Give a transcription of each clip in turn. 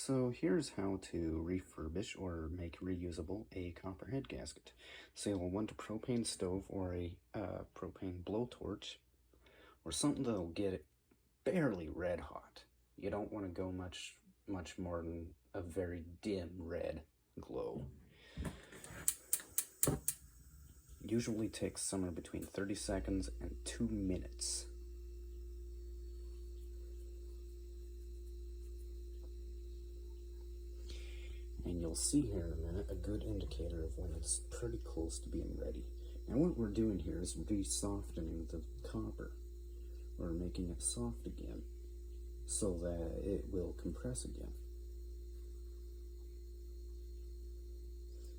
So here's how to refurbish or make reusable a copper head gasket. So you'll want a propane stove or a propane blowtorch or something that'll get it barely red hot. You don't want to go much more than a very dim red glow. Usually takes somewhere between 30 seconds and 2 minutes. And you'll see here in a minute a good indicator of when it's pretty close to being ready. Now what we're doing here is re-softening the copper, or making it soft again, so that it will compress again.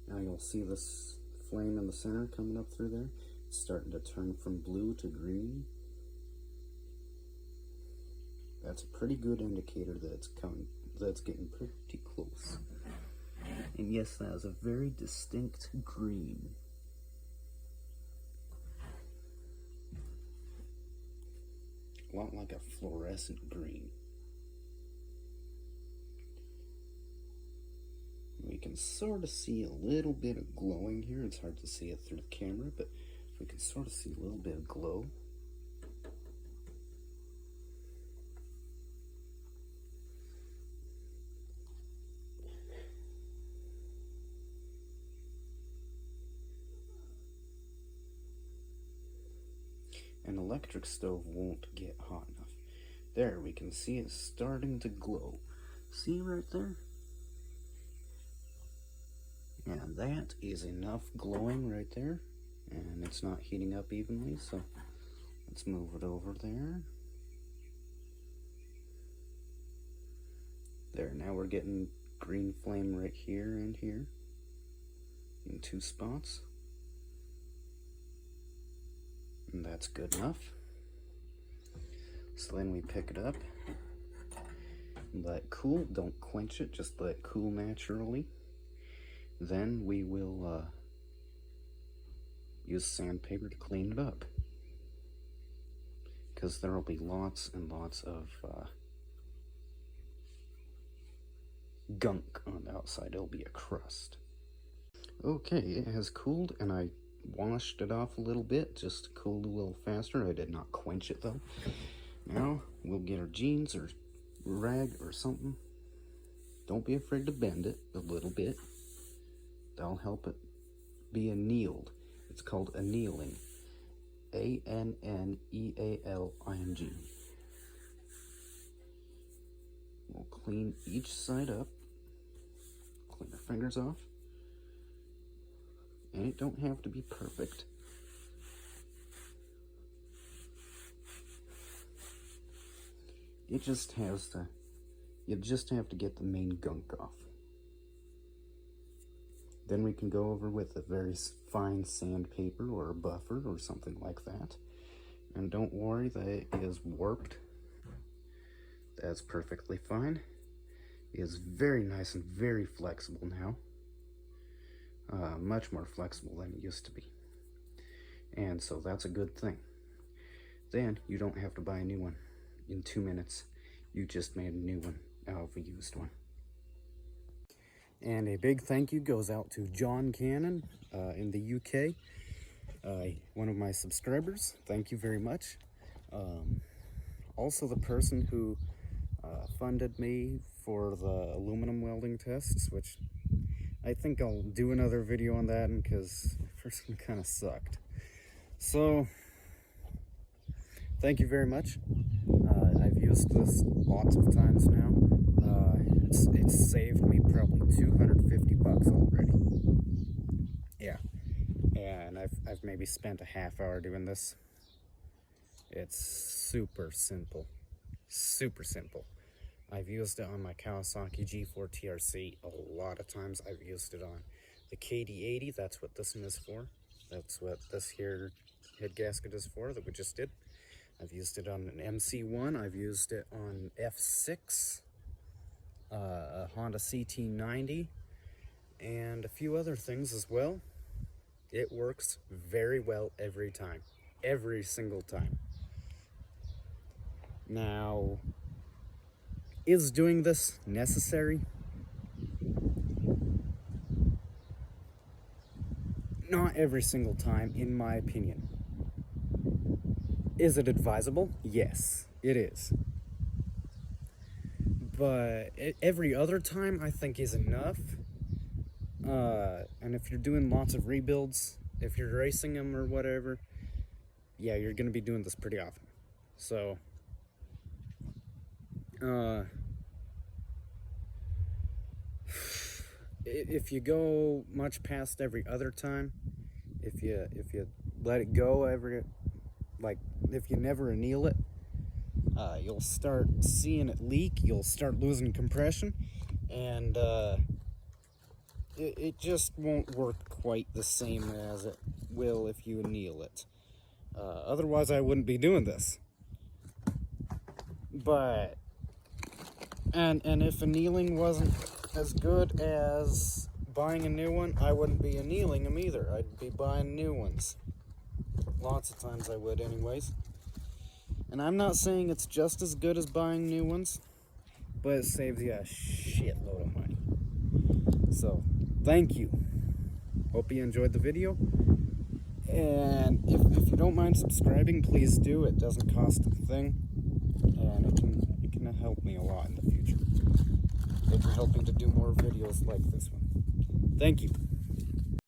Now you'll see this flame in the center coming up through there. It's starting to turn from blue to green. That's a pretty good indicator that it's getting pretty close. And yes, that is a very distinct green. A lot like a fluorescent green. We can sort of see a little bit of glowing here. It's hard to see it through the camera, but we can sort of see a little bit of glow. An electric stove won't get hot enough. There, we can see it starting to glow. See right there? And that is enough glowing right there. And it's not heating up evenly, so let's move it over there. There, now we're getting green flame right here and here in 2 spots. And that's good enough. So then we pick it up, let it cool. Don't quench it, just let it cool naturally. Then we will use sandpaper to clean it up, because there will be lots and lots of gunk on the outside. It'll be a crust. Okay, it has cooled, and I washed it off a little bit, just cooled a little faster. I did not quench it though. Now we'll get our jeans or rag or something. Don't be afraid to bend it a little bit. That'll help it be annealed. It's called annealing. A-N-N-E-A-L-I-N-G. We'll clean each side up. Clean our fingers off. And it don't have to be perfect. It just has to, you just have to get the main gunk off. Then we can go over with a very fine sandpaper or a buffer or something like that. And don't worry that it is warped. That's perfectly fine. It is very nice and very flexible now. Much more flexible than it used to be. And so that's a good thing. Then you don't have to buy a new one. In 2 minutes, you just made a new one out of a used one. And a big thank you goes out to John Cannon in the UK, one of my subscribers. Thank you very much. Also the person who funded me for the aluminum welding tests, which I think I'll do another video on that because the first one kind of sucked. So, thank you very much. I've used this lots of times now. It's saved me probably 250 bucks already. Yeah, and I've maybe spent a half hour doing this. It's super simple, super simple. I've used it on my Kawasaki G4 TRC a lot of times. I've used it on the KD80, that's what this one is for. That's what this here head gasket is for that we just did. I've used it on an MC1, I've used it on F6, a Honda CT90, and a few other things as well. It works very well every time, every single time. Now, Is doing this necessary? Not every single time, in my opinion. Is it advisable? Yes, it is. But every other time, I think, is enough. And if you're doing lots of rebuilds, if you're racing them or whatever, yeah, you're going to be doing this pretty often. So, if you go much past every other time, if you let it go if you never anneal it, you'll start seeing it leak, you'll start losing compression, and it just won't work quite the same as it will if you anneal it. Otherwise, I wouldn't be doing this. But, and if annealing wasn't as good as buying a new one, I wouldn't be annealing them either. I'd be buying new ones. Lots of times I would anyways. And I'm not saying it's just as good as buying new ones, but it saves you a shitload of money. So, thank you. Hope you enjoyed the video. And if you don't mind subscribing, please do. It doesn't cost a thing. And it can help me a lot in the future. Maybe helping to do more videos like this one. Thank you.